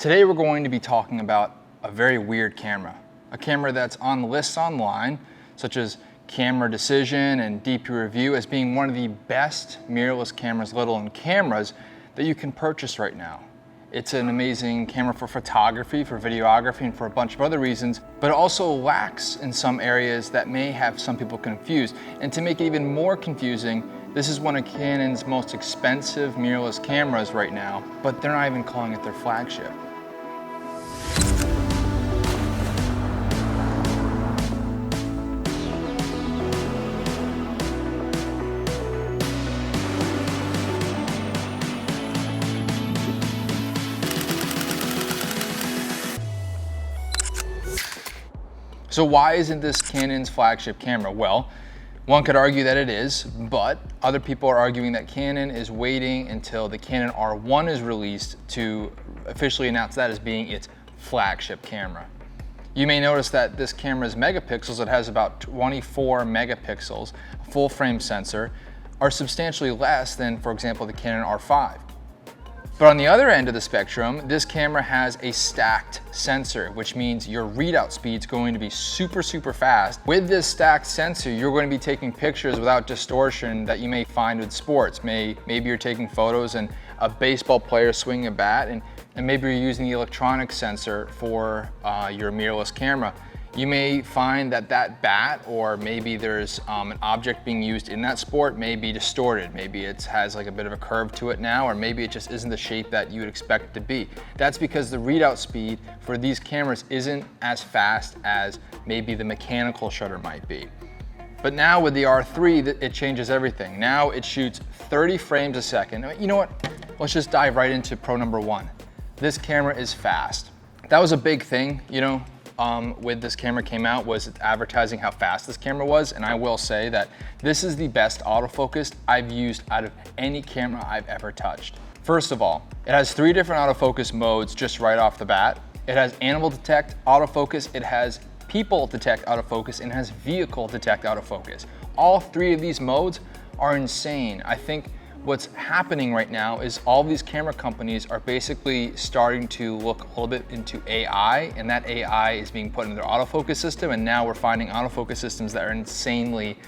Today we're going to be talking about a very weird camera. A camera that's on lists online, such as Camera Decision and DP Review, as being one of the best mirrorless cameras, let alone cameras, that you can purchase right now. It's an amazing camera for photography, for videography, and for a bunch of other reasons, but it also lacks in some areas that may have some people confused. And to make it even more confusing, this is one of Canon's most expensive mirrorless cameras right now, but they're not even calling it their flagship. So why isn't this Canon's flagship camera? Well, one could argue that it is, but other people are arguing that Canon is waiting until the Canon R1 is released to officially announce that as being its flagship camera. You may notice that this camera's megapixels, it has about 24 megapixels, a full frame sensor, are substantially less than, for example, the Canon R5. But on the other end of the spectrum, this camera has a stacked sensor, which means your readout speed is going to be super fast. With this stacked sensor, you're going to be taking pictures without distortion that you may find with sports. Maybe you're taking photos and a baseball player swinging a bat, and maybe you're using the electronic sensor for your mirrorless camera. You may find that that bat, or maybe there's an object being used in that sport, may be distorted. Maybe it has like a bit of a curve to it now, or maybe it just isn't the shape that you would expect it to be. That's because the readout speed for these cameras isn't as fast as maybe the mechanical shutter might be. But now with the R3, it changes everything. Now it shoots 30 frames a second. You know what? Let's just dive right into pro number one. This camera is fast. That was a big thing, with this camera came out, was advertising how fast this camera was, and I will say that this is the best autofocus I've used out of any camera I've ever touched. First of all, it has 3 different autofocus modes just right off the bat. It has animal detect autofocus, it has people detect autofocus, and it has vehicle detect autofocus. All 3 of these modes are insane. I think what's happening right now is all these camera companies are basically starting to look a little bit into AI, and that AI is being put into their autofocus system, and now we're finding autofocus systems that are insanely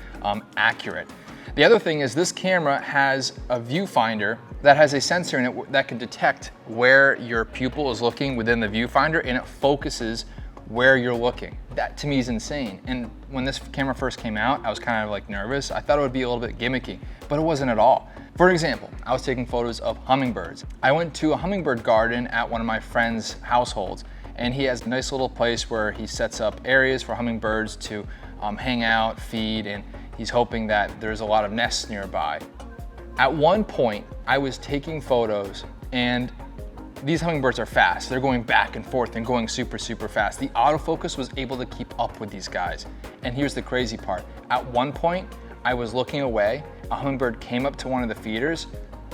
accurate. The other thing is this camera has a viewfinder that has a sensor in it that can detect where your pupil is looking within the viewfinder, and it focuses where you're looking. That to me is insane. And when this camera first came out, I was kind of like nervous. I thought it would be a little bit gimmicky, but it wasn't at all. For example, I was taking photos of hummingbirds. I went to a hummingbird garden at one of my friend's households, and he has a nice little place where he sets up areas for hummingbirds to hang out, feed, and he's hoping that there's a lot of nests nearby. At one point, I was taking photos, and these hummingbirds are fast. They're going back and forth and going super fast. The autofocus was able to keep up with these guys. And here's the crazy part. At one point, I was looking away, a hummingbird came up to one of the feeders.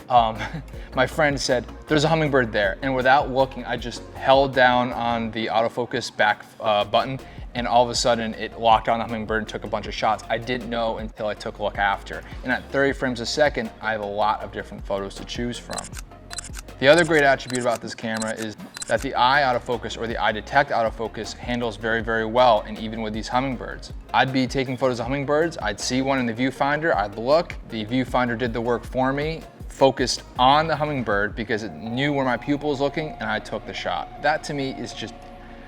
My friend said, "There's a hummingbird there." And without looking, I just held down on the autofocus back button, and all of a sudden it locked on the hummingbird and took a bunch of shots. I didn't know until I took a look after. And at 30 frames a second, I have a lot of different photos to choose from. The other great attribute about this camera is that the eye autofocus, or the eye detect autofocus, handles very well, and even with these hummingbirds. I'd be taking photos of hummingbirds, I'd see one in the viewfinder, I'd look, the viewfinder did the work for me, focused on the hummingbird because it knew where my pupil was looking, and I took the shot. That to me is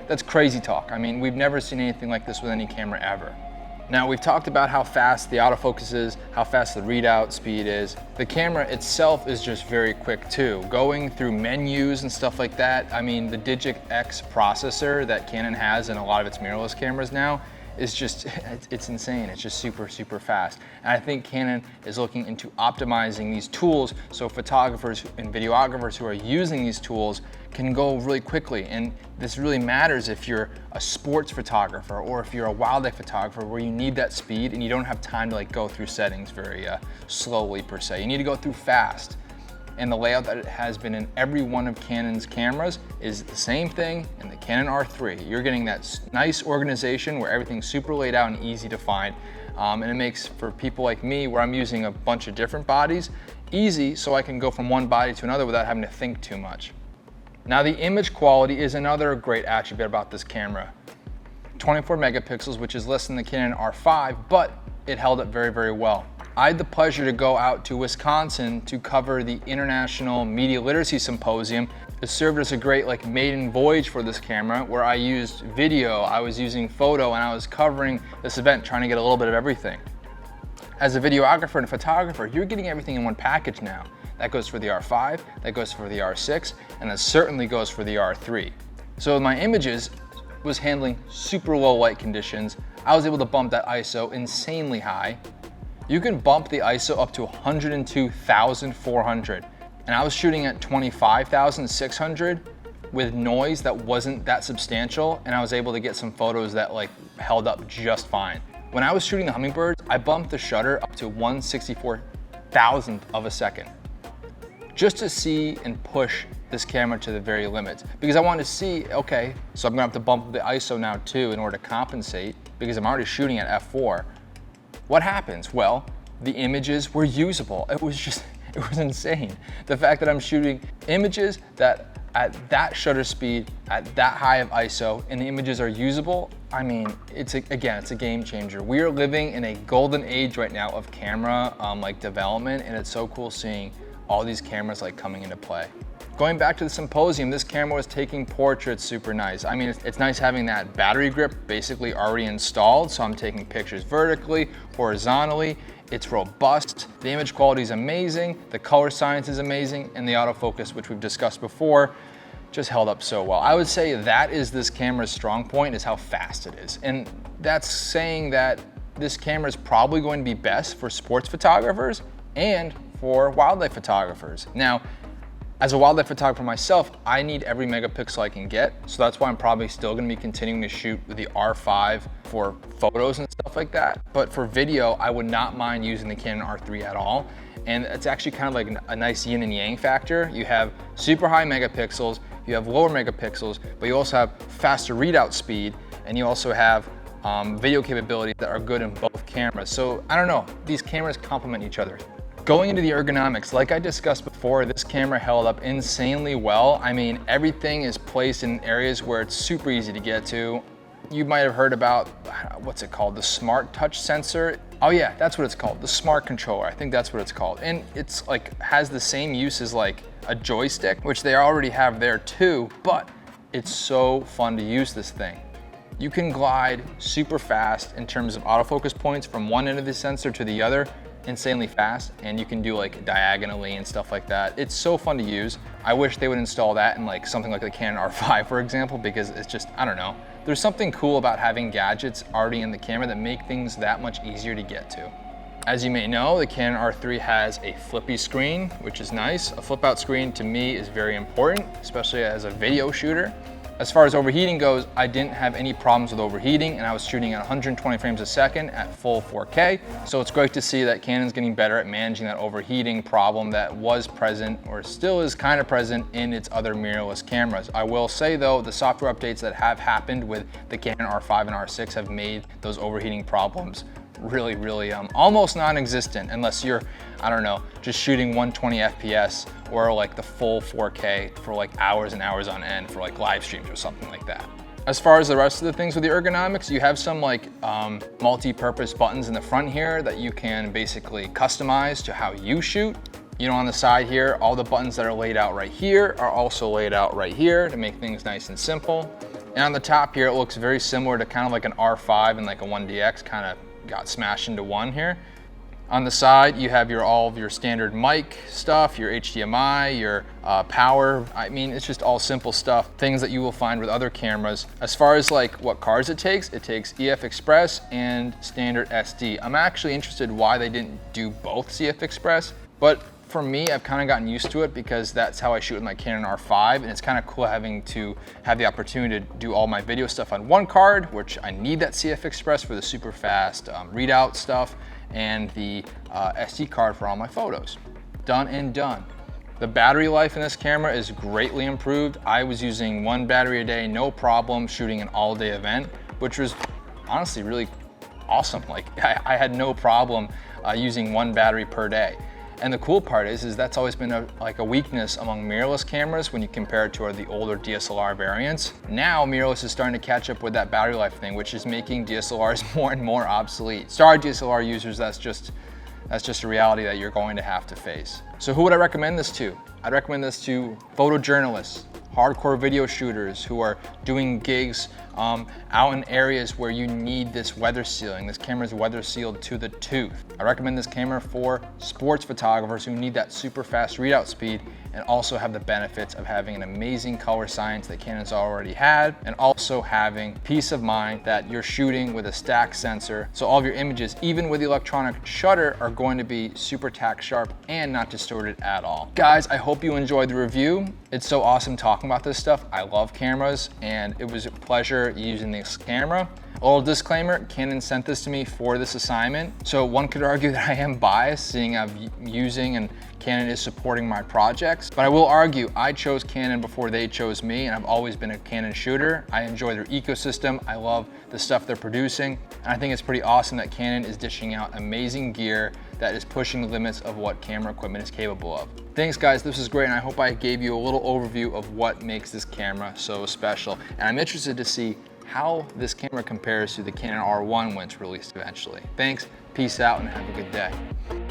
that's crazy talk. I mean, we've never seen anything like this with any camera ever. Now, we've talked about how fast the autofocus is, how fast the readout speed is. The camera itself is just very quick too. Going through menus and stuff like that, I mean, the Digic X processor that Canon has in a lot of its mirrorless cameras now is just, it's insane. It's just super fast. And I think Canon is looking into optimizing these tools so photographers and videographers who are using these tools can go really quickly. And this really matters if you're a sports photographer or if you're a wildlife photographer where you need that speed and you don't have time to go through settings very slowly per se. You need to go through fast. And the layout that it has been in every one of Canon's cameras is the same thing in the Canon R3. You're getting that nice organization where everything's super laid out and easy to find. And it makes, for people like me, where I'm using a bunch of different bodies, easy so I can go from one body to another without having to think too much. Now the image quality is another great attribute about this camera. 24 megapixels, which is less than the Canon R5, but it held up very, very well. I had the pleasure to go out to Wisconsin to cover the International Media Literacy Symposium. It served as a great maiden voyage for this camera, where I used video, I was using photo, and I was covering this event, trying to get a little bit of everything. As a videographer and a photographer, you're getting everything in one package now. That goes for the R5, that goes for the R6, and that certainly goes for the R3. So my images was handling super low light conditions. I was able to bump that ISO insanely high. You can bump the ISO up to 102,400. And I was shooting at 25,600 with noise that wasn't that substantial, and I was able to get some photos that held up just fine. When I was shooting the hummingbirds, I bumped the shutter up to 1/64,000th of a second, just to see and push this camera to the very limits. Because I wanted to see, okay, so I'm gonna have to bump the ISO now too in order to compensate, because I'm already shooting at f4. What happens? Well, the images were usable. It was insane. The fact that I'm shooting images that at that shutter speed, at that high of ISO, and the images are usable, I mean, it's a game changer. We are living in a golden age right now of camera development, and it's so cool seeing all these cameras coming into play. Going back to the symposium, this camera was taking portraits super nice. I mean, it's nice having that battery grip basically already installed, so I'm taking pictures vertically, horizontally. It's robust, the image quality is amazing, the color science is amazing, and the autofocus, which we've discussed before, just held up so well. I would say that is this camera's strong point, is how fast it is. And that's saying that this camera is probably going to be best for sports photographers and for wildlife photographers. Now, as a wildlife photographer myself, I need every megapixel I can get, so that's why I'm probably still gonna be continuing to shoot with the R5 for photos and stuff like that. But for video, I would not mind using the Canon R3 at all. And it's actually kind of like a nice yin and yang factor. You have super high megapixels, you have lower megapixels, but you also have faster readout speed, and you also have video capabilities that are good in both cameras. So I don't know, these cameras complement each other. Going into the ergonomics, like I discussed before, this camera held up insanely well. I mean, everything is placed in areas where it's super easy to get to. You might have heard about, what's it called? The smart touch sensor. Oh yeah, that's what it's called. The smart controller, I think that's what it's called. And it's has the same use as a joystick, which they already have there too, but it's so fun to use this thing. You can glide super fast in terms of autofocus points from one end of the sensor to the other, insanely fast, and you can do diagonally and stuff like that. It's so fun to use. I wish they would install that in something like the Canon R5, for example, because it's just, I don't know. There's something cool about having gadgets already in the camera that make things that much easier to get to. As you may know, the Canon R3 has a flippy screen, which is nice. A flip out screen to me is very important, especially as a video shooter. As far as overheating goes, I didn't have any problems with overheating, and I was shooting at 120 frames a second at full 4K. So it's great to see that Canon's getting better at managing that overheating problem that was present, or still is kind of present, in its other mirrorless cameras. I will say though, the software updates that have happened with the Canon R5 and R6 have made those overheating problems really almost non-existent, unless you're, I don't know, just shooting 120 FPS or the full 4K for hours and hours on end for live streams or something like that. As far as the rest of the things with the ergonomics, you have some multi-purpose buttons in the front here that you can basically customize to how you shoot. You know, on the side here, all the buttons that are laid out right here are also laid out right here to make things nice and simple. And on the top here, it looks very similar to kind of like an R5 and a 1DX kind of got smashed into one here. On the side, you have all of your standard mic stuff, your HDMI, your power. I mean, it's just all simple stuff, things that you will find with other cameras. As far as what cards it takes EF Express and standard SD. I'm actually interested why they didn't do both CF Express, but for me, I've kind of gotten used to it because that's how I shoot with my Canon R5, and it's kind of cool having to have the opportunity to do all my video stuff on one card, which I need that CF Express for the super fast readout stuff, and the SD card for all my photos. Done and done. The battery life in this camera is greatly improved. I was using one battery a day, no problem, shooting an all-day event, which was honestly really awesome. I had no problem using one battery per day. And the cool part is that's always been a weakness among mirrorless cameras when you compare it to the older DSLR variants. Now mirrorless is starting to catch up with that battery life thing, which is making DSLRs more and more obsolete. Sorry DSLR users, that's just a reality that you're going to have to face. So who would I recommend this to? I'd recommend this to photojournalists, hardcore video shooters who are doing gigs out in areas where you need this weather sealing. This camera is weather sealed to the tooth. I recommend this camera for sports photographers who need that super fast readout speed and also have the benefits of having an amazing color science that Canon's already had, and also having peace of mind that you're shooting with a stack sensor. So all of your images, even with the electronic shutter, are going to be super tack sharp and not distorted at all. Guys, I hope you enjoyed the review. It's so awesome talking about this stuff. I love cameras and it was a pleasure using this camera. A little disclaimer, Canon sent this to me for this assignment. So one could argue that I am biased, seeing I'm using and Canon is supporting my projects. But I will argue, I chose Canon before they chose me, and I've always been a Canon shooter. I enjoy their ecosystem. I love the stuff they're producing. And I think it's pretty awesome that Canon is dishing out amazing gear that is pushing the limits of what camera equipment is capable of. Thanks guys, this is great, and I hope I gave you a little overview of what makes this camera so special. And I'm interested to see how this camera compares to the Canon R1 when it's released eventually. Thanks, peace out, and have a good day.